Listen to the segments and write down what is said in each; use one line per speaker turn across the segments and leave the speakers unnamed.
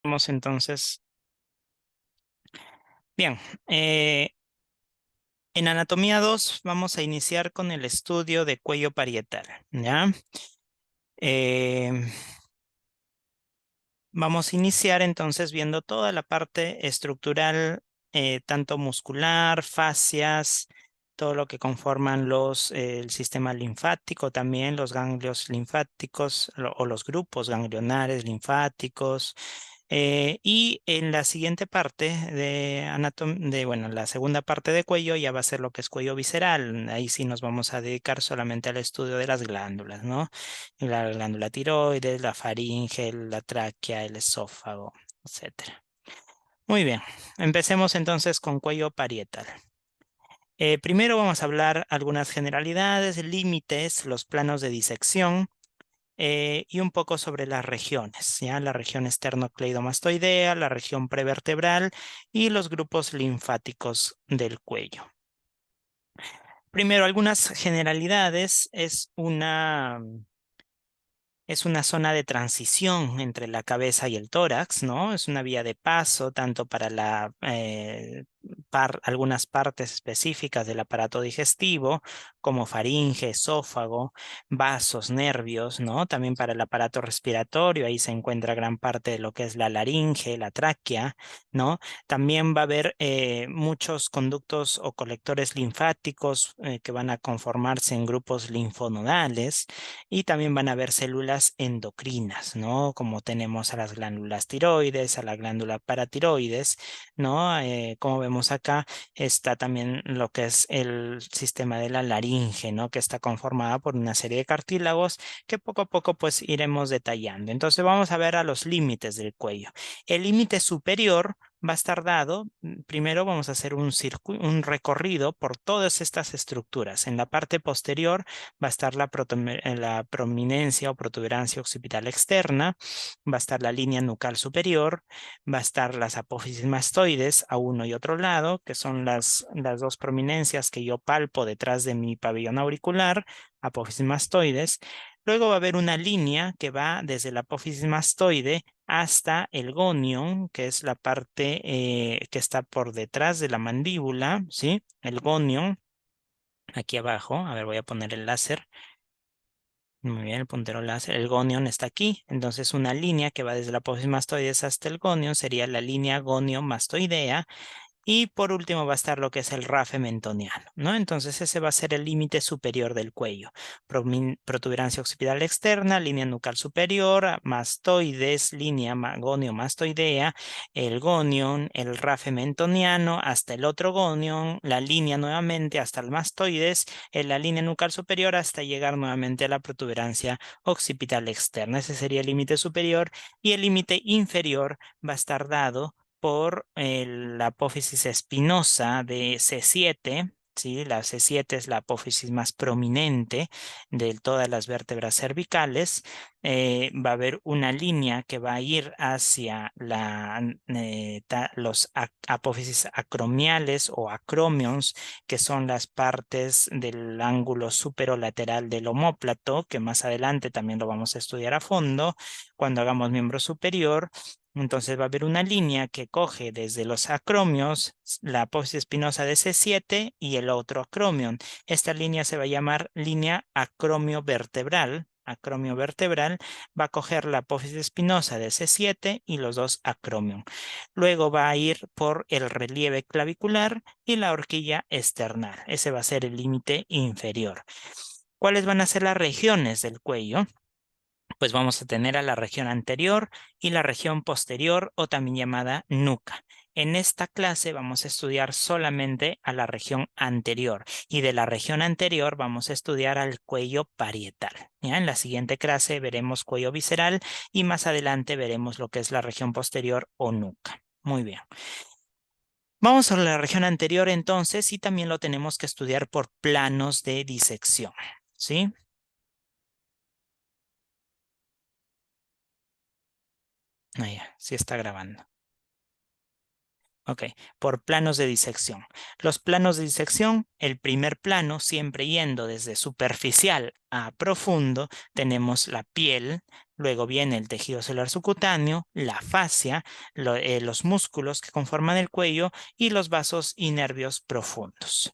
Vamos entonces. Bien, eh, en anatomía 2 vamos a iniciar con el estudio de cuello parietal, ¿ya? Eh, Vamos a iniciar entonces viendo toda la parte estructural, tanto muscular, fascias, todo lo que conforman el sistema linfático, también los ganglios linfáticos o los grupos ganglionares linfáticos. Y en la siguiente parte bueno, la segunda parte de cuello ya va a ser lo que es cuello visceral. Ahí sí nos vamos a dedicar solamente al estudio de las glándulas, ¿no? La glándula tiroides, la faringe, la tráquea, el esófago, etcétera. Muy bien, empecemos entonces con cuello parietal. Primero vamos a hablar algunas generalidades, límites, los planos de disección y un poco sobre las regiones, ¿ya? La región esternocleidomastoidea, la región prevertebral y los grupos linfáticos del cuello. Primero, algunas generalidades. Es una zona de transición entre la cabeza y el tórax, ¿no? Es una vía de paso tanto para algunas partes específicas del aparato digestivo, como faringe, esófago, vasos, nervios, ¿no? También para el aparato respiratorio, ahí se encuentra gran parte de lo que es la laringe, la tráquea, ¿no? También va a haber muchos conductos o colectores linfáticos que van a conformarse en grupos linfonodales y también van a haber células endocrinas, ¿no? Como tenemos a las glándulas tiroides, a la glándula paratiroides, ¿no? Como vemos acá, está también lo que es el sistema de la laringe, ¿no? Que está conformada por una serie de cartílagos que poco a poco pues iremos detallando. Entonces vamos a ver a los límites del cuello. El límite superior va a estar dado, primero vamos a hacer un recorrido por todas estas estructuras. En la parte posterior va a estar la prominencia o protuberancia occipital externa, va a estar la línea nucal superior, va a estar las apófisis mastoides a uno y otro lado, que son las dos prominencias que yo palpo detrás de mi pabellón auricular, apófisis mastoides. Luego va a haber una línea que va desde la apófisis mastoide hasta el gonion, que es la parte que está por detrás de la mandíbula, ¿sí? El gonion, aquí abajo. A ver, voy a poner el láser. Muy bien, el puntero láser. El gonion está aquí. Entonces, una línea que va desde la apófisis mastoides hasta el gonion sería la línea gonio-mastoidea. Y por último va a estar lo que es el rafe mentoniano, ¿no? Entonces ese va a ser el límite superior del cuello. Protuberancia occipital externa, línea nucal superior, mastoides, línea gonio-mastoidea, el gonion, el rafe mentoniano, hasta el otro gonion, la línea nuevamente hasta el mastoides, en la línea nucal superior hasta llegar nuevamente a la protuberancia occipital externa. Ese sería el límite superior y el límite inferior va a estar dado por la apófisis espinosa de C7, ¿sí? La C7 es la apófisis más prominente de todas las vértebras cervicales. Va a haber una línea que va a ir hacia los apófisis acromiales o acromions, que son las partes del ángulo superolateral del omóplato, que más adelante también lo vamos a estudiar a fondo cuando hagamos miembro superior. Entonces va a haber una línea que coge desde los acromios, la apófisis espinosa de C7 y el otro acromion. Esta línea se va a llamar línea acromio-vertebral. Acromio-vertebral va a coger la apófisis espinosa de C7 y los dos acromion. Luego va a ir por el relieve clavicular y la horquilla esternal. Ese va a ser el límite inferior. ¿Cuáles van a ser las regiones del cuello? Pues vamos a tener a la región anterior y la región posterior, o también llamada nuca. En esta clase vamos a estudiar solamente a la región anterior y de la región anterior vamos a estudiar al cuello parietal. ¿Ya? En la siguiente clase veremos cuello visceral y más adelante veremos lo que es la región posterior o nuca. Muy bien. Vamos a la región anterior entonces y también lo tenemos que estudiar por planos de disección. ¿Sí? Ah, ya, sí está grabando. Ok, por planos de disección. Los planos de disección, el primer plano, siempre yendo desde superficial a profundo, tenemos la piel, luego viene el tejido celular subcutáneo, la fascia, los músculos que conforman el cuello y los vasos y nervios profundos.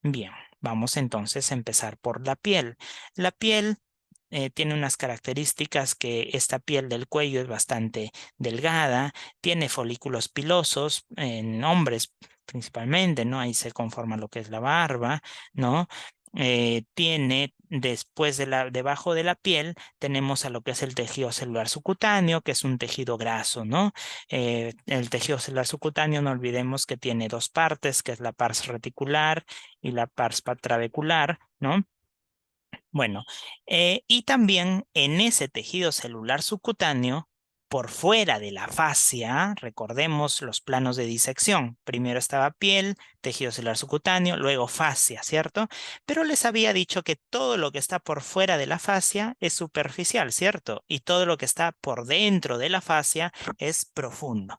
Bien, vamos entonces a empezar por la piel. La piel tiene unas características que esta piel del cuello es bastante delgada, tiene folículos pilosos en hombres principalmente, ¿no? Ahí se conforma lo que es la barba, ¿no? Tiene después debajo de la piel, tenemos a lo que es el tejido celular subcutáneo, que es un tejido graso, ¿no? El tejido celular subcutáneo, no olvidemos que tiene dos partes, que es la pars reticular y la pars patrabecular, ¿no? Bueno, y también en ese tejido celular subcutáneo, por fuera de la fascia, recordemos los planos de disección. Primero estaba piel, tejido celular subcutáneo, luego fascia, ¿cierto? Pero les había dicho que todo lo que está por fuera de la fascia es superficial, ¿cierto? Y todo lo que está por dentro de la fascia es profundo.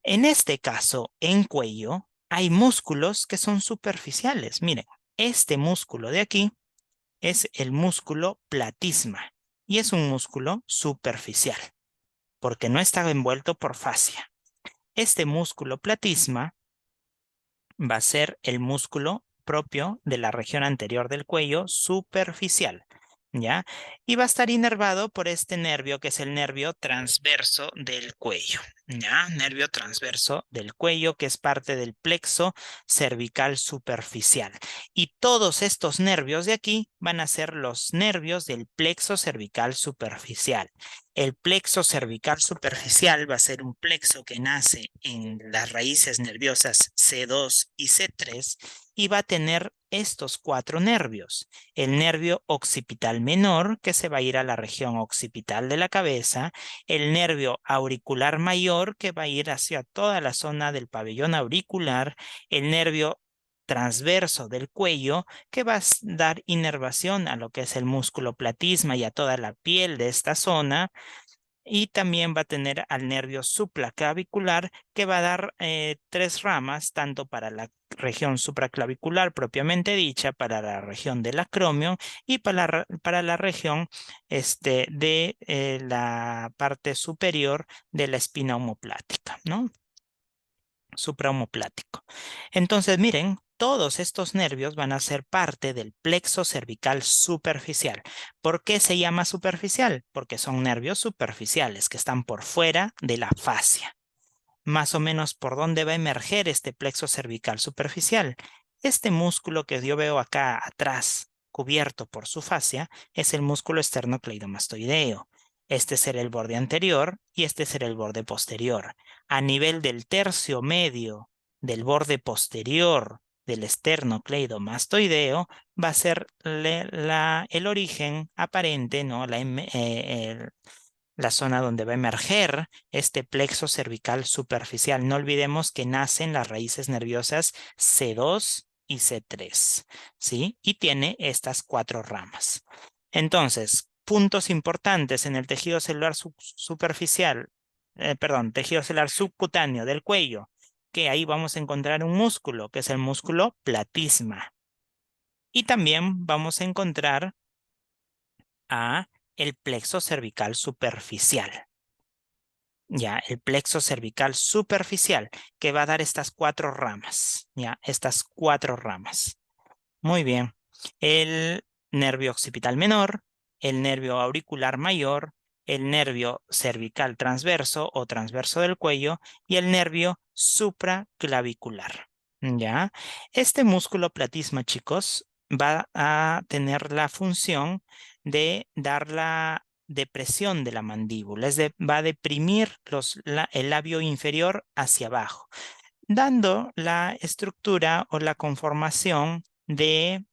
En este caso, en cuello, hay músculos que son superficiales. Miren, este músculo de aquí es el músculo platisma y es un músculo superficial porque no está envuelto por fascia. Este músculo platisma va a ser el músculo propio de la región anterior del cuello superficial, ¿ya? Y va a estar inervado por este nervio que es el nervio transverso del cuello, ¿ya? Nervio transverso del cuello que es parte del plexo cervical superficial. Y todos estos nervios de aquí van a ser los nervios del plexo cervical superficial. El plexo cervical superficial va a ser un plexo que nace en las raíces nerviosas C2 y C3 y va a tener estos cuatro nervios. El nervio occipital menor, que se va a ir a la región occipital de la cabeza, el nervio auricular mayor, que va a ir hacia toda la zona del pabellón auricular, el nervio transverso del cuello, que va a dar inervación a lo que es el músculo platisma y a toda la piel de esta zona, y también va a tener al nervio supraclavicular que va a dar tres ramas, tanto para la región supraclavicular propiamente dicha, para la región del acromio y para la región de la parte superior de la espina omoplática, ¿no? Supraomoplático. Entonces, miren, todos estos nervios van a ser parte del plexo cervical superficial. ¿Por qué se llama superficial? Porque son nervios superficiales que están por fuera de la fascia. Más o menos por dónde va a emerger este plexo cervical superficial. Este músculo que yo veo acá atrás, cubierto por su fascia, es el músculo esternocleidomastoideo. Este será el borde anterior y este será el borde posterior. A nivel del tercio medio del borde posterior del esternocleidomastoideo va a ser el origen aparente, ¿no? La zona donde va a emerger este plexo cervical superficial. No olvidemos que nacen las raíces nerviosas C2 y C3, ¿sí? Y tiene estas cuatro ramas. Entonces, puntos importantes en el tejido celular superficial, tejido celular subcutáneo del cuello, que ahí vamos a encontrar un músculo, que es el músculo platisma. Y también vamos a encontrar a el plexo cervical superficial. Ya, el plexo cervical superficial, que va a dar estas cuatro ramas, ya, estas cuatro ramas. Muy bien. El nervio occipital menor, el nervio auricular mayor, el nervio cervical transverso o transverso del cuello y el nervio supraclavicular. ¿Ya? Este músculo platisma, chicos, va a tener la función de dar la depresión de la mandíbula, va a deprimir el labio inferior hacia abajo, dando la estructura o la conformación de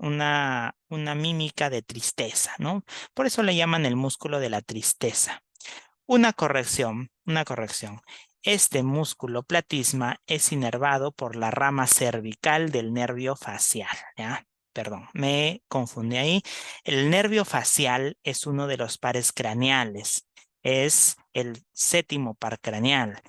una mímica de tristeza, ¿no? Por eso le llaman el músculo de la tristeza. Una corrección, una corrección. Este músculo platisma es inervado por la rama cervical del nervio facial, ¿ya? Perdón, me confundí ahí. El nervio facial es uno de los pares craneales, es el séptimo par craneal.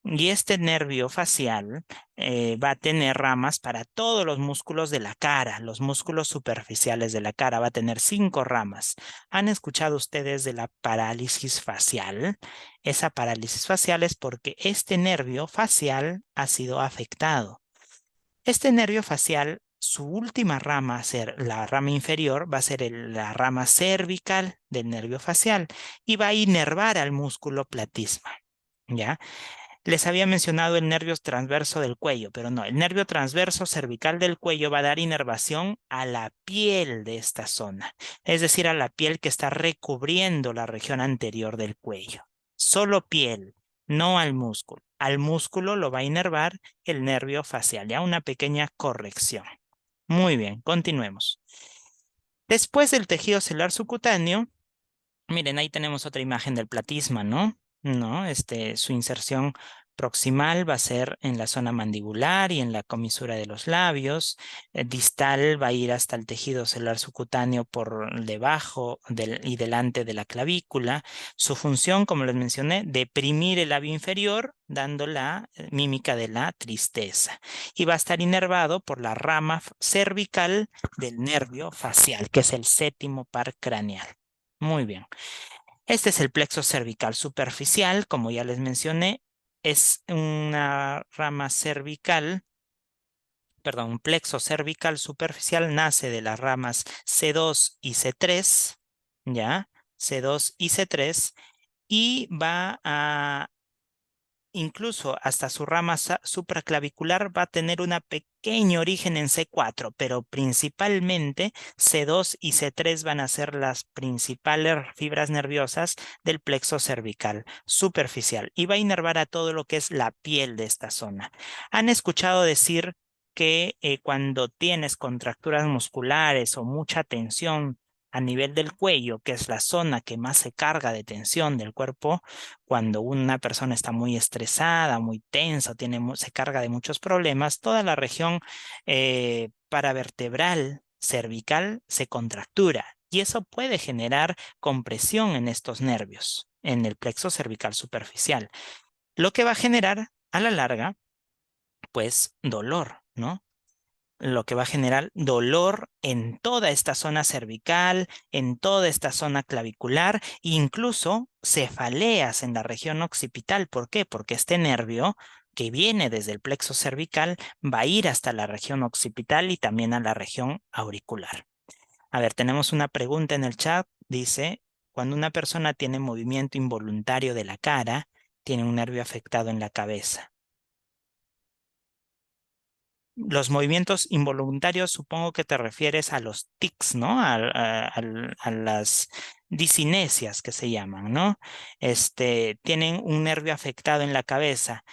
Y este nervio facial va a tener ramas para todos los músculos de la cara, los músculos superficiales de la cara. Va a tener 5 ramas. ¿Han escuchado ustedes de la parálisis facial? Esa parálisis facial es porque este nervio facial ha sido afectado. Este nervio facial, su última rama a ser la rama inferior, va a ser la rama cervical del nervio facial y va a inervar al músculo platisma. ¿Ya? Les había mencionado el nervio transverso del cuello, pero no, el nervio transverso cervical del cuello va a dar inervación a la piel de esta zona, es decir, a la piel que está recubriendo la región anterior del cuello. Solo piel, no al músculo. Al músculo lo va a inervar el nervio facial, ya una pequeña corrección. Muy bien, continuemos. Después del tejido celular subcutáneo, miren, ahí tenemos otra imagen del platisma, ¿no? ¿No? Su inserción proximal va a ser en la zona mandibular y en la comisura de los labios. Distal va a ir hasta el tejido celular subcutáneo por debajo y delante de la clavícula. Su función, como les mencioné, deprimir el labio inferior, dando la mímica de la tristeza. Y va a estar inervado por la rama cervical del nervio facial, que es el séptimo par craneal. Muy bien. Este es el plexo cervical superficial, como ya les mencioné, es una rama cervical, perdón, un plexo cervical superficial, nace de las ramas C2 y C3, ¿ya? C2 y C3, y va a incluso hasta su rama supraclavicular va a tener un pequeño origen en C4, pero principalmente C2 y C3 van a ser las principales fibras nerviosas del plexo cervical superficial y va a inervar a todo lo que es la piel de esta zona. ¿Han escuchado decir que cuando tienes contracturas musculares o mucha tensión a nivel del cuello, que es la zona que más se carga de tensión del cuerpo, cuando una persona está muy estresada, muy tensa, se carga de muchos problemas, toda la región paravertebral cervical se contractura y eso puede generar compresión en estos nervios, en el plexo cervical superficial, lo que va a generar a la larga, pues, dolor, ¿no? Lo que va a generar dolor en toda esta zona cervical, en toda esta zona clavicular, e incluso cefaleas en la región occipital. ¿Por qué? Porque este nervio que viene desde el plexo cervical va a ir hasta la región occipital y también a la región auricular. A ver, tenemos una pregunta en el chat. Dice, cuando una persona tiene movimiento involuntario de la cara, tiene un nervio afectado en la cabeza. Los movimientos involuntarios, supongo que te refieres a los tics, ¿no? A las disinesias que se llaman, ¿no? Tienen un nervio afectado en la cabeza.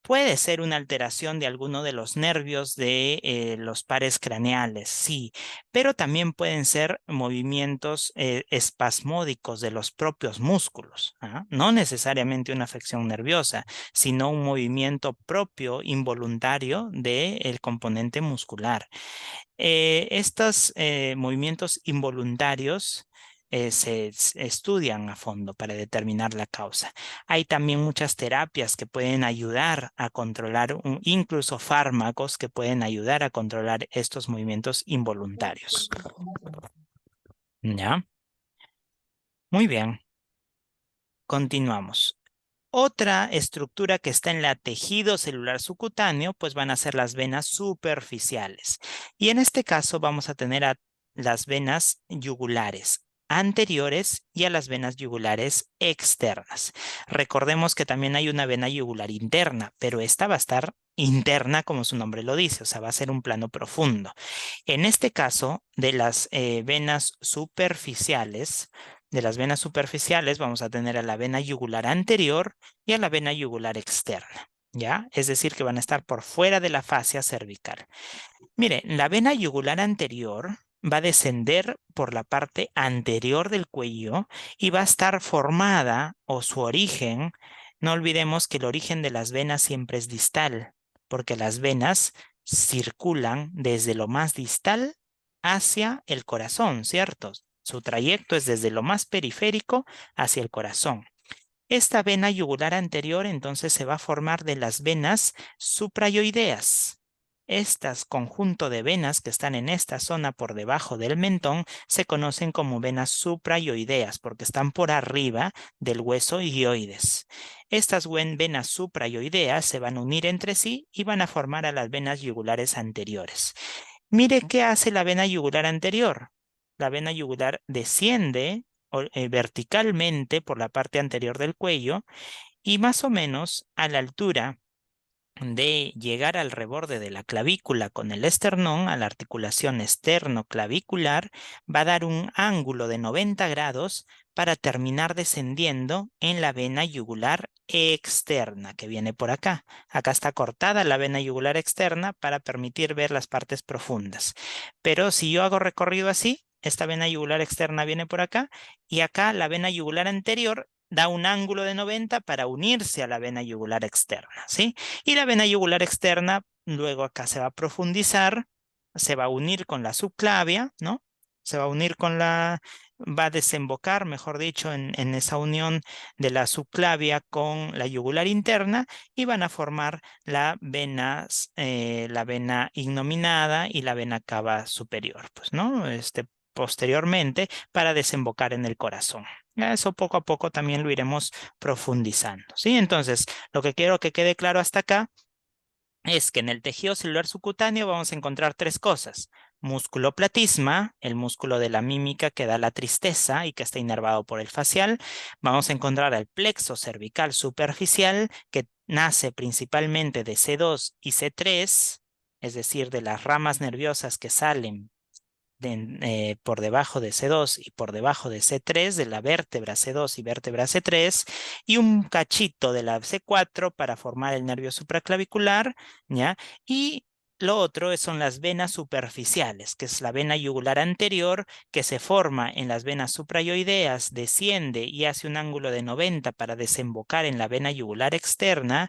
Puede ser una alteración de alguno de los nervios de los pares craneales, sí, pero también pueden ser movimientos espasmódicos de los propios músculos, ¿ah? No necesariamente una afección nerviosa, sino un movimiento propio involuntario del componente muscular. Estos movimientos involuntarios se estudian a fondo para determinar la causa. Hay también muchas terapias que pueden ayudar a controlar, incluso fármacos que pueden ayudar a controlar estos movimientos involuntarios. ¿Ya? Muy bien. Continuamos. Otra estructura que está en la tejido celular subcutáneo, pues van a ser las venas superficiales. Y en este caso vamos a tener a las venas yugulares anteriores y a las venas yugulares externas. Recordemos que también hay una vena yugular interna, pero esta va a estar interna como su nombre lo dice, o sea, va a ser un plano profundo. En este caso, de las venas superficiales, vamos a tener a la vena yugular anterior y a la vena yugular externa, ¿ya? Es decir, que van a estar por fuera de la fascia cervical. Mire, la vena yugular anterior va a descender por la parte anterior del cuello y va a estar formada, o su origen, no olvidemos que el origen de las venas siempre es distal, porque las venas circulan desde lo más distal hacia el corazón, ¿cierto? Su trayecto es desde lo más periférico hacia el corazón. Esta vena yugular anterior entonces se va a formar de las venas suprayoideas. Estas conjunto de venas que están en esta zona por debajo del mentón se conocen como venas suprayoideas porque están por arriba del hueso hioides. Estas venas suprayoideas se van a unir entre sí y van a formar a las venas yugulares anteriores. Mire qué hace la vena yugular anterior. La vena yugular desciende verticalmente por la parte anterior del cuello y más o menos a la altura de llegar al reborde de la clavícula con el esternón, a la articulación esternoclavicular, va a dar un ángulo de 90 grados para terminar descendiendo en la vena yugular externa que viene por acá. Acá está cortada la vena yugular externa para permitir ver las partes profundas. Pero si yo hago recorrido así, esta vena yugular externa viene por acá y acá la vena yugular anterior da un ángulo de 90 para unirse a la vena yugular externa, ¿sí? Y la vena yugular externa, luego acá se va a profundizar, se va a unir con la subclavia, ¿no? Se va a unir con va a desembocar, mejor dicho, en esa unión de la subclavia con la yugular interna y van a formar la vena ignominada y la vena cava superior, pues, ¿no? Posteriormente para desembocar en el corazón. Eso poco a poco también lo iremos profundizando, ¿sí? Entonces, lo que quiero que quede claro hasta acá es que en el tejido celular subcutáneo vamos a encontrar tres cosas. Músculo platisma, el músculo de la mímica que da la tristeza y que está inervado por el facial. Vamos a encontrar el plexo cervical superficial que nace principalmente de C2 y C3, es decir, de las ramas nerviosas que salen por debajo de C2 y por debajo de C3, de la vértebra C2 y vértebra C3, y un cachito de la C4 para formar el nervio supraclavicular, ¿ya? Y lo otro son las venas superficiales, que es la vena yugular anterior, que se forma en las venas suprayoideas, desciende y hace un ángulo de 90 para desembocar en la vena yugular externa.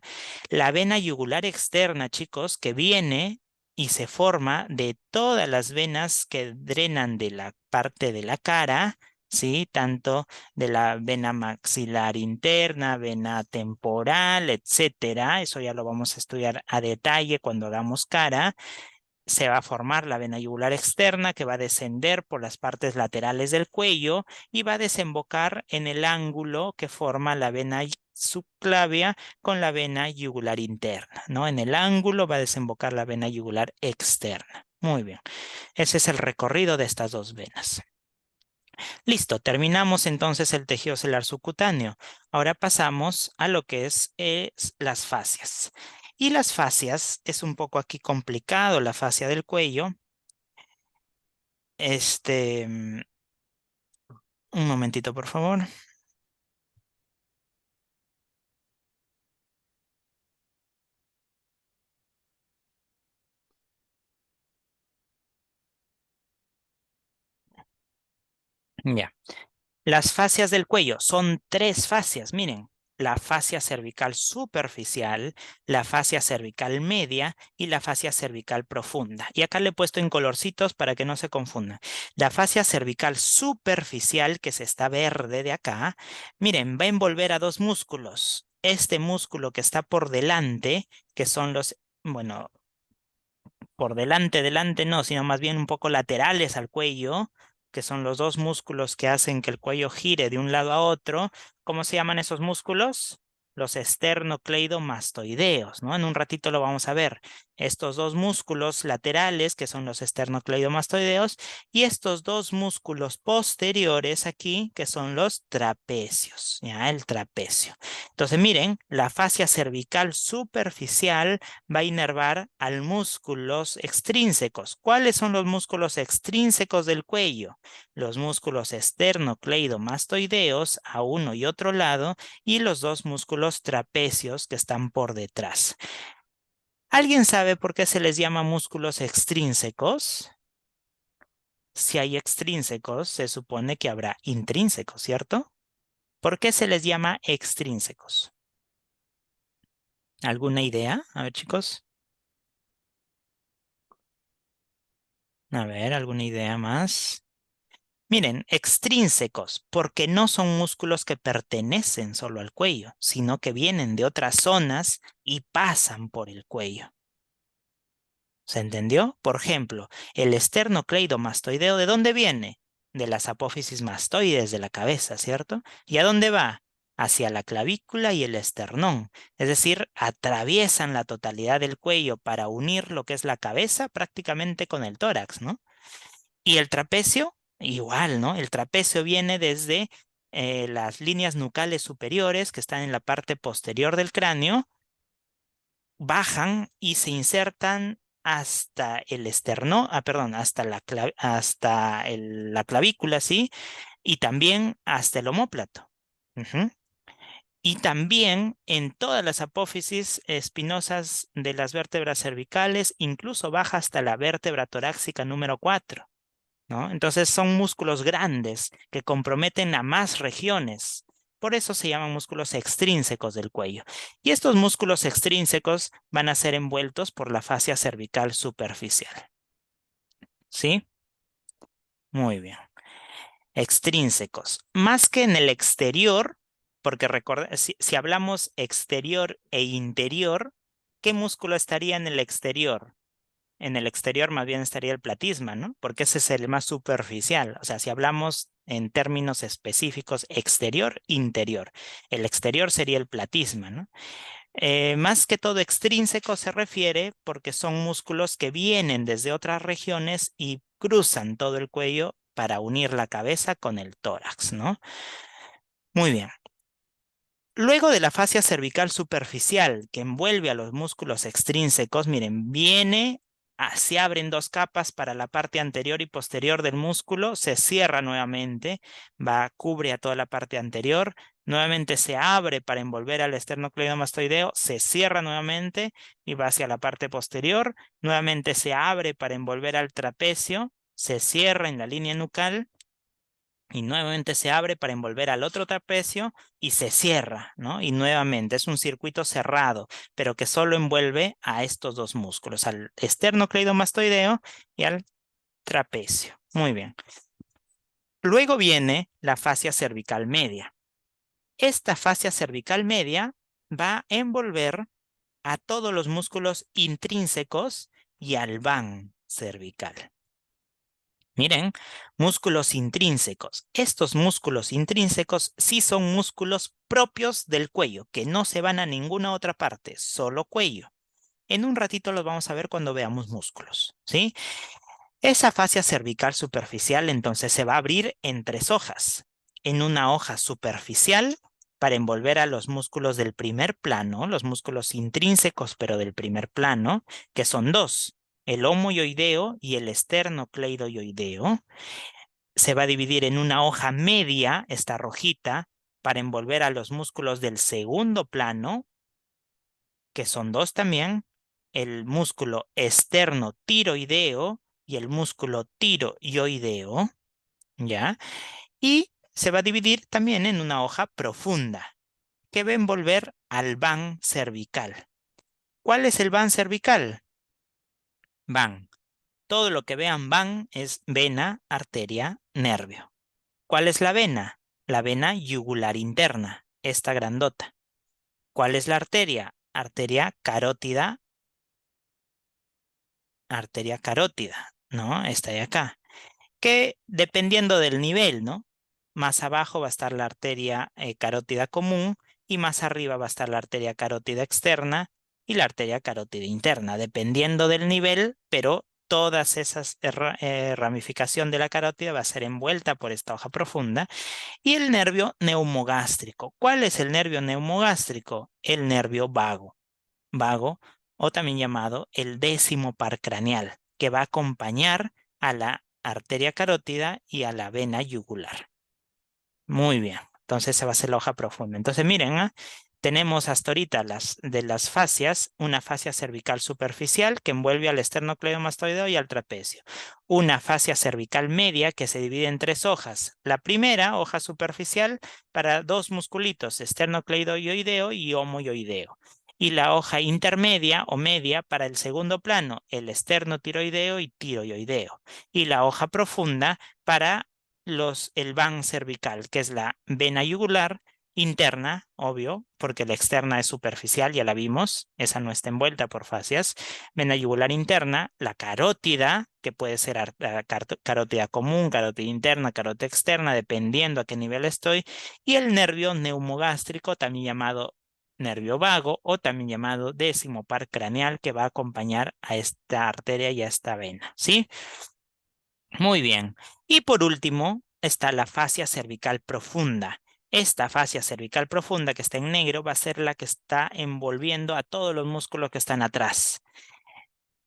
La vena yugular externa, chicos, que viene y se forma de todas las venas que drenan de la parte de la cara, ¿sí? Tanto de la vena maxilar interna, vena temporal, etcétera. Eso ya lo vamos a estudiar a detalle cuando hagamos cara. Se va a formar la vena yugular externa que va a descender por las partes laterales del cuello y va a desembocar en el ángulo que forma la vena subclavia con la vena yugular interna, ¿no? En el ángulo va a desembocar la vena yugular externa. Muy bien. Ese es el recorrido de estas dos venas. Listo, terminamos entonces el tejido celular subcutáneo. Ahora pasamos a lo que es las fascias. Y las fascias, es un poco aquí complicado la fascia del cuello. Este, mm, un momentito, por favor. Ya. Las fascias del cuello son tres fascias, miren. La fascia cervical superficial, la fascia cervical media y la fascia cervical profunda. Y acá le he puesto en colorcitos para que no se confunda. La fascia cervical superficial, que se está verde de acá, miren, va a envolver a dos músculos. Este músculo que está por delante, que son bueno, por delante, delante no, sino más bien un poco laterales al cuello, que son los dos músculos que hacen que el cuello gire de un lado a otro. ¿Cómo se llaman esos músculos? Los esternocleidomastoideos, ¿no? En un ratito lo vamos a ver. Estos dos músculos laterales, que son los esternocleidomastoideos, y estos dos músculos posteriores aquí, que son los trapecios, ¿ya? El trapecio. Entonces, miren, la fascia cervical superficial va a inervar al músculos extrínsecos. ¿Cuáles son los músculos extrínsecos del cuello? Los músculos esternocleidomastoideos a uno y otro lado y los dos músculos trapecios que están por detrás. ¿Alguien sabe por qué se les llama músculos extrínsecos? Si hay extrínsecos, se supone que habrá intrínsecos, ¿cierto? ¿Por qué se les llama extrínsecos? ¿Alguna idea? A ver, chicos. A ver, ¿alguna idea más? Miren, extrínsecos, porque no son músculos que pertenecen solo al cuello, sino que vienen de otras zonas y pasan por el cuello. ¿Se entendió? Por ejemplo, el esternocleidomastoideo, ¿de dónde viene? De las apófisis mastoides de la cabeza, ¿cierto? ¿Y a dónde va? Hacia la clavícula y el esternón. Es decir, atraviesan la totalidad del cuello para unir lo que es la cabeza prácticamente con el tórax, ¿no? Y el trapecio, igual, ¿no? El trapecio viene desde las líneas nucales superiores que están en la parte posterior del cráneo, bajan y se insertan hasta el esterno, perdón, hasta la clavícula, ¿sí? Y también hasta el omóplato. Ujú. Y también en todas las apófisis espinosas de las vértebras cervicales, incluso baja hasta la vértebra torácica número 4, ¿no? Entonces son músculos grandes que comprometen a más regiones. Por eso se llaman músculos extrínsecos del cuello. Y estos músculos extrínsecos van a ser envueltos por la fascia cervical superficial. ¿Sí? Muy bien. Extrínsecos. Más que en el exterior, porque recuerda, si hablamos exterior e interior, ¿qué músculo estaría en el exterior? En el exterior más bien estaría el platisma, ¿no? Porque ese es el más superficial. O sea, si hablamos en términos específicos, exterior, interior. El exterior sería el platisma, ¿no? Más que todo extrínseco se refiere porque son músculos que vienen desde otras regiones y cruzan todo el cuello para unir la cabeza con el tórax, ¿no? Muy bien. Luego de la fascia cervical superficial que envuelve a los músculos extrínsecos, miren, se abren dos capas para la parte anterior y posterior del músculo, se cierra nuevamente, cubre a toda la parte anterior, nuevamente se abre para envolver al esternocleidomastoideo, se cierra nuevamente y va hacia la parte posterior, nuevamente se abre para envolver al trapecio, se cierra en la línea nucal y nuevamente se abre para envolver al otro trapecio y se cierra, ¿no? Y nuevamente es un circuito cerrado, pero que solo envuelve a estos dos músculos, al esternocleidomastoideo y al trapecio. Muy bien. Luego viene la fascia cervical media. Esta fascia cervical media va a envolver a todos los músculos intrínsecos y al van cervical. Miren, músculos intrínsecos. Estos músculos intrínsecos sí son músculos propios del cuello, que no se van a ninguna otra parte, solo cuello. En un ratito los vamos a ver cuando veamos músculos, ¿sí? Esa fascia cervical superficial entonces se va a abrir en tres hojas. En una hoja superficial para envolver a los músculos del primer plano, los músculos intrínsecos pero del primer plano, que son dos, el homoioideo y el esternocleidoioideo. Se va a dividir en una hoja media, esta rojita, para envolver a los músculos del segundo plano, que son dos también, el músculo esternotiroideo y el músculo tiroioideo, ¿ya? Y se va a dividir también en una hoja profunda, que va a envolver al van cervical. ¿Cuál es el van cervical? Van. Todo lo que vean van es vena, arteria, nervio. ¿Cuál es la vena? La vena yugular interna, esta grandota. ¿Cuál es la arteria? Arteria carótida, ¿no? Esta de acá. Que dependiendo del nivel, ¿no? Más abajo va a estar la arteria carótida común y más arriba va a estar la arteria carótida externa y la arteria carótida interna, dependiendo del nivel, pero todas esas ramificación de la carótida va a ser envuelta por esta hoja profunda. Y el nervio neumogástrico. ¿Cuál es el nervio neumogástrico? El nervio vago, o también llamado el décimo par craneal, que va a acompañar a la arteria carótida y a la vena yugular. Muy bien. Entonces esa va a ser la hoja profunda. Entonces miren, tenemos hasta ahorita de las fascias, una fascia cervical superficial que envuelve al esternocleidomastoideo y al trapecio. Una fascia cervical media que se divide en tres hojas. La primera, hoja superficial, para dos musculitos, esternocleidoideo y homoioideo. Y la hoja intermedia o media para el segundo plano, el esternotiroideo y tiroideo. Y la hoja profunda para el van cervical, que es la vena yugular interna, obvio, porque la externa es superficial, ya la vimos, esa no está envuelta por fascias. Vena yugular interna, la carótida, que puede ser carótida común, carótida interna, carótida externa, dependiendo a qué nivel estoy, y el nervio neumogástrico, también llamado nervio vago o también llamado décimo par craneal, que va a acompañar a esta arteria y a esta vena, ¿sí? Muy bien. Y por último está la fascia cervical profunda. Esta fascia cervical profunda que está en negro va a ser la que está envolviendo a todos los músculos que están atrás.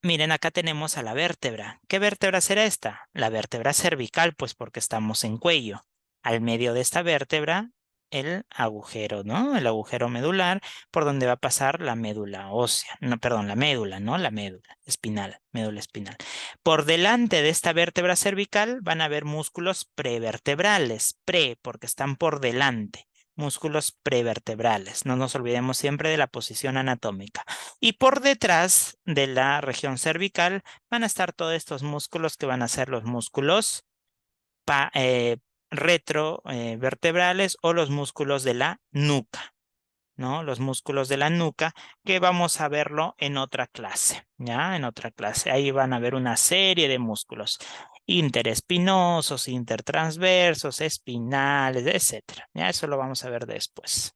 Miren, acá tenemos a la vértebra. ¿Qué vértebra será esta? La vértebra cervical, pues porque estamos en cuello. Al medio de esta vértebra, el agujero, ¿no? El agujero medular por donde va a pasar la médula ósea. No, perdón, la médula, ¿no? La médula espinal, médula espinal. Por delante de esta vértebra cervical van a haber músculos prevertebrales. Porque están por delante. Músculos prevertebrales. No nos olvidemos siempre de la posición anatómica. Y por detrás de la región cervical van a estar todos estos músculos que van a ser los músculos retrovertebrales o los músculos de la nuca, ¿no? Los músculos de la nuca que vamos a verlo en otra clase, ¿ya? En otra clase. Ahí van a ver una serie de músculos interespinosos, intertransversos, espinales, etcétera. Ya eso lo vamos a ver después.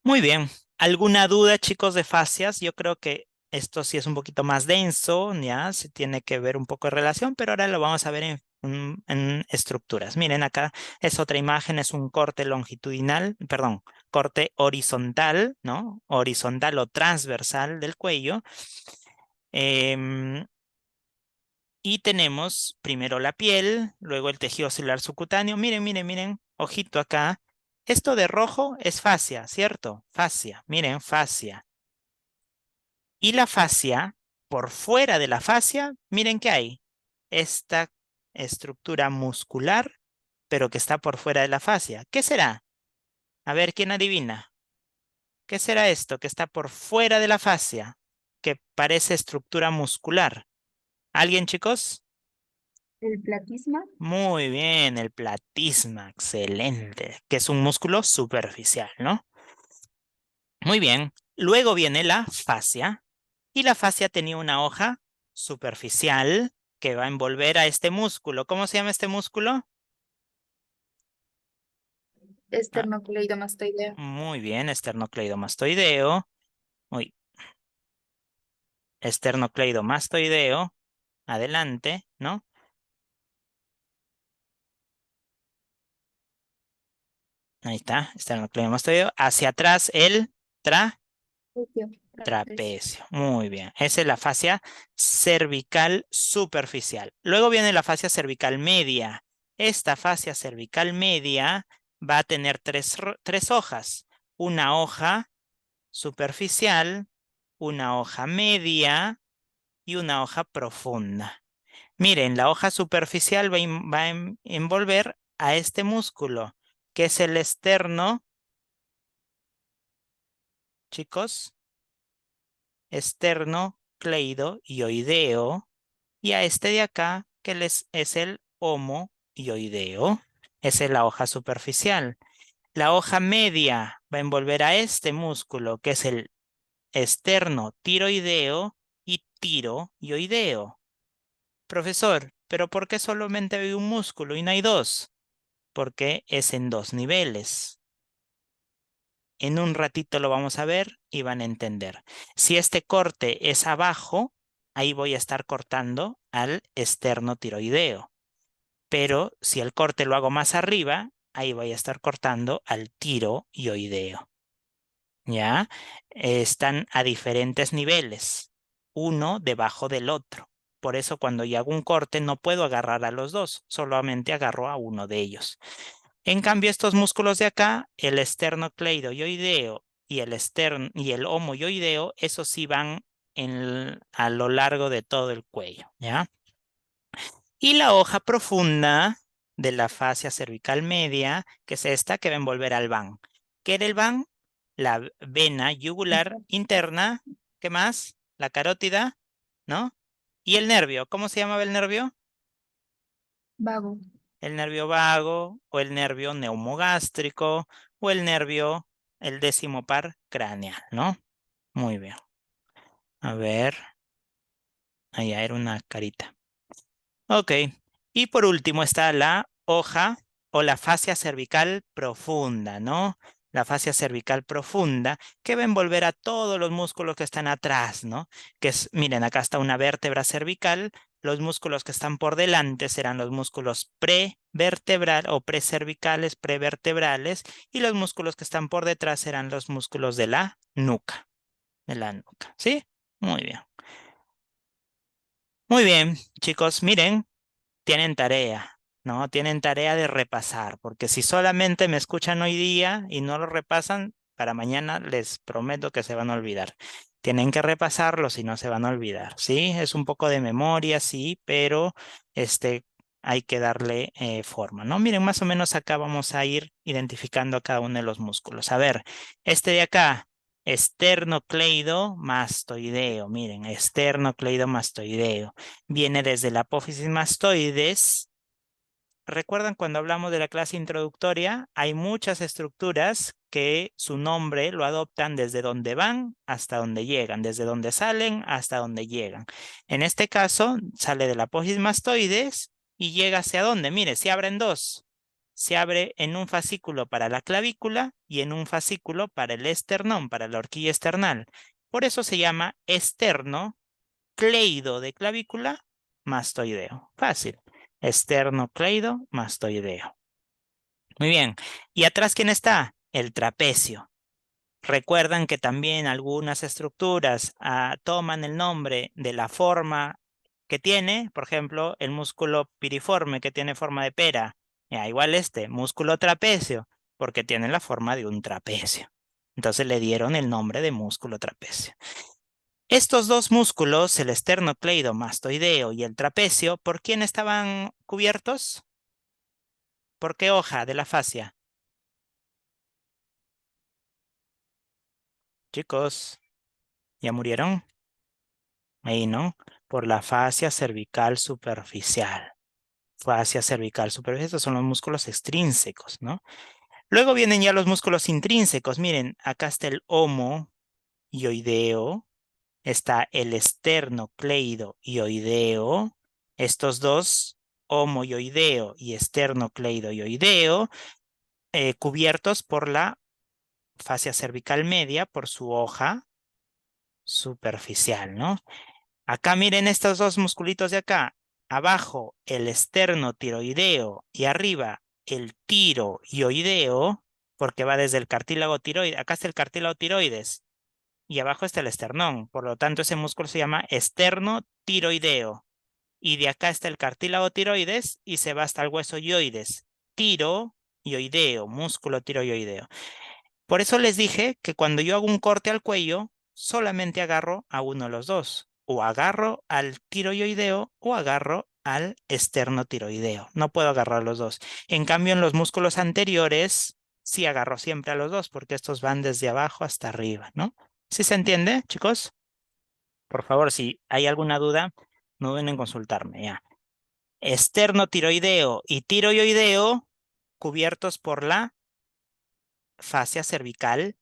Muy bien. ¿Alguna duda, chicos, de fascias? Yo creo que esto sí es un poquito más denso, ya se tiene que ver un poco de relación, pero ahora lo vamos a ver en estructuras. Miren, acá es otra imagen, es un corte longitudinal, perdón, corte horizontal, ¿no? Horizontal o transversal del cuello. Em, y tenemos primero la piel, luego el tejido celular subcutáneo. Miren, miren, miren, ojito acá. Esto de rojo es fascia, ¿cierto? Fascia, miren, fascia. Y la fascia, por fuera de la fascia, miren qué hay. Esta estructura muscular, pero que está por fuera de la fascia. ¿Qué será? A ver, ¿quién adivina? ¿Qué será esto que está por fuera de la fascia? Que parece estructura muscular. ¿Alguien, chicos?
El platisma,
Muy bien, el platisma, excelente, que es un músculo superficial, ¿no? Muy bien. Luego viene la fascia y la fascia tenía una hoja superficial que va a envolver a este músculo. ¿Cómo se llama este músculo? Ah,
esternocleidomastoideo.
muy bien, esternocleidomastoideo. Uy, esternocleidomastoideo. Adelante, ¿no? Ahí está, esternocleidomastoideo. Hacia atrás el
Trapecio, trapecio.
trapecio. Muy bien. Esa es la fascia cervical superficial. Luego viene la fascia cervical media. Esta fascia cervical media va a tener tres hojas. Una hoja superficial, una hoja media y una hoja profunda. Miren, la hoja superficial va a envolver a este músculo, que es el externo, chicos, esternocleidoideo. Y a este de acá, que es el homoioideo. Esa es la hoja superficial. La hoja media va a envolver a este músculo, que es el esternotiroideo y tiroioideo. Profesor, ¿pero por qué solamente hay un músculo y no hay dos? Porque es en dos niveles. En un ratito lo vamos a ver y van a entender. Si este corte es abajo, ahí voy a estar cortando al esternotiroideo. Pero si el corte lo hago más arriba, ahí voy a estar cortando al tiroideo. ¿Ya? Están a diferentes niveles, uno debajo del otro. Por eso cuando yo hago un corte no puedo agarrar a los dos, solamente agarro a uno de ellos. En cambio, estos músculos de acá, el esternocleidoideo y el homoioideo, esos sí van a lo largo de todo el cuello, ¿ya? Y la hoja profunda de la fascia cervical media, que es esta que va a envolver al van. ¿Qué era el van? La vena yugular interna. ¿Qué más? La carótida, ¿no? Y el nervio. ¿Cómo se llamaba el nervio?
Vago.
el nervio vago o el nervio neumogástrico o el décimo par craneal, ¿no? Muy bien. A ver, allá era una carita. Ok. Y por último está la hoja o la fascia cervical profunda, ¿no? La fascia cervical profunda que va a envolver a todos los músculos que están atrás, ¿no? Que es, miren, acá está una vértebra cervical. Los músculos que están por delante serán los músculos prevertebral o precervicales, prevertebrales, y los músculos que están por detrás serán los músculos de la nuca, ¿sí? Muy bien. Muy bien, chicos, miren. Tienen tarea, ¿no? Tienen tarea de repasar, porque si solamente me escuchan hoy día y no lo repasan, para mañana les prometo que se van a olvidar. Tienen que repasarlo, si no se van a olvidar, ¿sí? Es un poco de memoria, sí, pero este, hay que darle forma, ¿no? Miren, más o menos acá vamos a ir identificando a cada uno de los músculos. A ver, este de acá, esternocleidomastoideo, miren, esternocleidomastoideo. Viene desde la apófisis mastoides. ¿Recuerdan cuando hablamos de la clase introductoria? Hay muchas estructuras que su nombre lo adoptan desde donde van hasta donde llegan, desde donde salen hasta donde llegan. En este caso, sale de la apófisis mastoides y llega hacia dónde. Mire, se abren dos. Se abre en un fascículo para la clavícula y en un fascículo para el esternón, para la horquilla esternal. Por eso se llama esterno cleido de clavícula, mastoideo. Fácil. Esternocleido, mastoideo. Muy bien. ¿Y atrás quién está? El trapecio. Recuerdan que también algunas estructuras toman el nombre de la forma que tiene, por ejemplo, el músculo piriforme que tiene forma de pera. Igual este, músculo trapecio, porque tiene la forma de un trapecio. Entonces le dieron el nombre de músculo trapecio. Estos dos músculos, el esternocleidomastoideo y el trapecio, ¿por quién estaban cubiertos? ¿Por qué hoja de la fascia? Chicos, ¿ya murieron? Ahí, ¿no? Por la fascia cervical superficial. Fascia cervical superficial, estos son los músculos extrínsecos, ¿no? Luego vienen ya los músculos intrínsecos. Miren, acá está el homoioideo, está el esternocleidoioideo. Estos dos, homoioideo y esternocleidoioideo, cubiertos por la fascia cervical media, por su hoja superficial, ¿no? Acá miren estos dos musculitos de acá. Abajo el esternotiroideo y arriba el tiroioideo, porque va desde el cartílago tiroides. Acá está el cartílago tiroides y abajo está el esternón. Por lo tanto, ese músculo se llama esternotiroideo. Y de acá está el cartílago tiroides y se va hasta el hueso yoides. Tiroioideo, músculo tiroioideo. Por eso les dije que cuando yo hago un corte al cuello, solamente agarro a uno de los dos. O agarro al tiroioideo o agarro al esternotiroideo. No puedo agarrar a los dos. En cambio, en los músculos anteriores, sí agarro siempre a los dos, porque estos van desde abajo hasta arriba, ¿no? ¿Sí se entiende, chicos? Por favor, si hay alguna duda, no duden en consultarme, ya. Esternotiroideo y tiroioideo cubiertos por la fascia cervical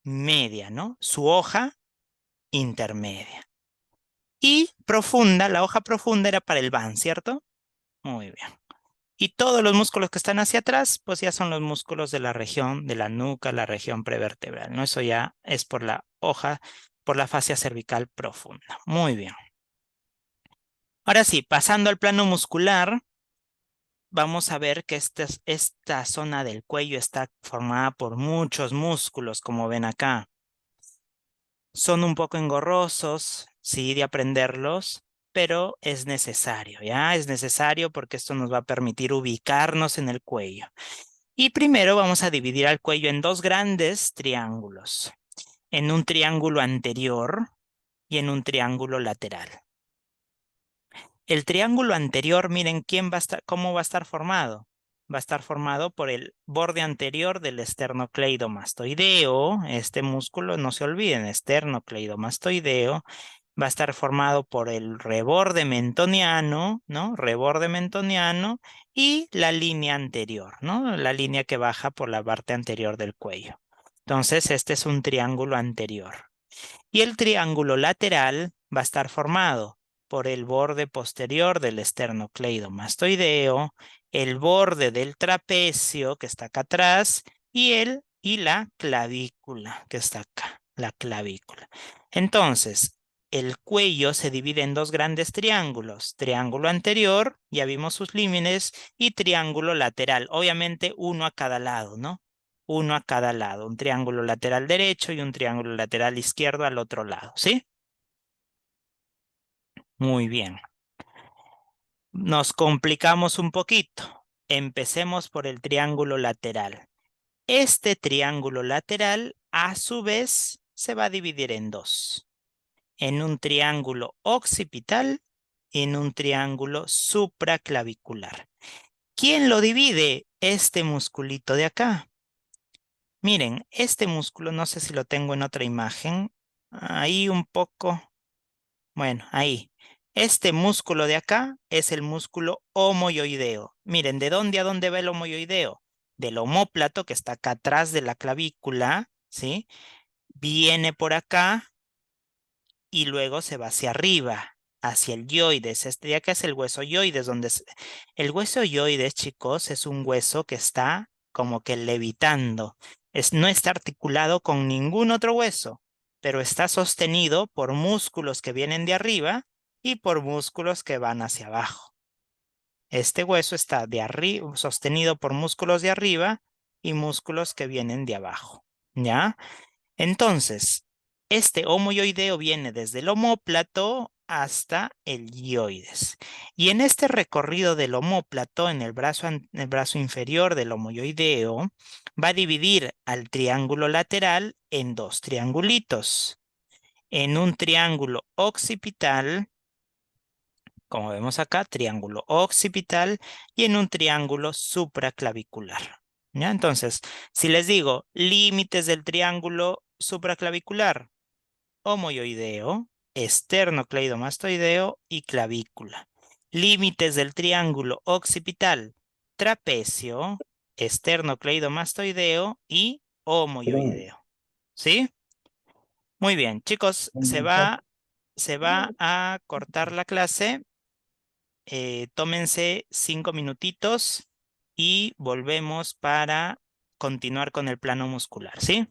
media, ¿no? Su hoja intermedia. Y profunda, la hoja profunda era para el van, ¿cierto? Muy bien. Y todos los músculos que están hacia atrás, pues ya son los músculos de la región de la nuca, la región prevertebral, ¿no? Eso ya es por la hoja, por la fascia cervical profunda. Muy bien. Ahora sí, pasando al plano muscular, vamos a ver que esta zona del cuello está formada por muchos músculos, como ven acá. Son un poco engorrosos, sí, de aprenderlos, pero es necesario, ¿ya? Es necesario porque esto nos va a permitir ubicarnos en el cuello. Y primero vamos a dividir al cuello en dos grandes triángulos, en un triángulo anterior y en un triángulo lateral. El triángulo anterior, miren cómo va a estar formado. Va a estar formado por el borde anterior del esternocleidomastoideo. Este músculo, no se olviden, esternocleidomastoideo. va a estar formado por el reborde mentoniano, ¿no? Reborde mentoniano y la línea anterior, ¿no? La línea que baja por la parte anterior del cuello. Entonces, este es un triángulo anterior. Y el triángulo lateral va a estar formado por el borde posterior del esternocleidomastoideo, el borde del trapecio que está acá atrás y la clavícula que está acá, la clavícula. Entonces, el cuello se divide en dos grandes triángulos, triángulo anterior, ya vimos sus límites, y triángulo lateral, obviamente uno a cada lado, ¿no? Uno a cada lado, un triángulo lateral derecho y un triángulo lateral izquierdo al otro lado, ¿sí? Muy bien. Nos complicamos un poquito. Empecemos por el triángulo lateral. Este triángulo lateral, a su vez, se va a dividir en dos. En un triángulo occipital y en un triángulo supraclavicular. ¿Quién lo divide? Este musculito de acá. Miren, este músculo, no sé si lo tengo en otra imagen. Ahí un poco. Bueno, ahí. Este músculo de acá es el músculo homoyoideo. Miren, ¿de dónde a dónde va el homoyoideo? Del omóplato que está acá atrás de la clavícula, ¿sí? Viene por acá y luego se va hacia arriba, hacia el yoides. Este de acá es el hueso yoides, el hueso yoides, chicos, es un hueso que está como que levitando. No está articulado con ningún otro hueso, pero está sostenido por músculos que vienen de arriba y por músculos que van hacia abajo. Este hueso está de arriba, sostenido por músculos de arriba y músculos que vienen de abajo, ¿ya? Entonces, este homoyoideo viene desde el omóplato hasta el yoides. Y en este recorrido del omóplato, en el brazo inferior del homoyoideo, va a dividir al triángulo lateral en dos triangulitos. En un triángulo occipital, como vemos acá, triángulo occipital, y en un triángulo supraclavicular. ¿Ya? Entonces, si les digo límites del triángulo supraclavicular, homoyoideo, esternocleidomastoideo y clavícula. Límites del triángulo occipital, trapecio, esternocleidomastoideo y
Perdón,
homoyoideo. ¿Sí? Muy bien, chicos,
un mensaje.
se va a cortar la clase. Tómense 5 minutitos y volvemos para continuar con el plano muscular, ¿sí?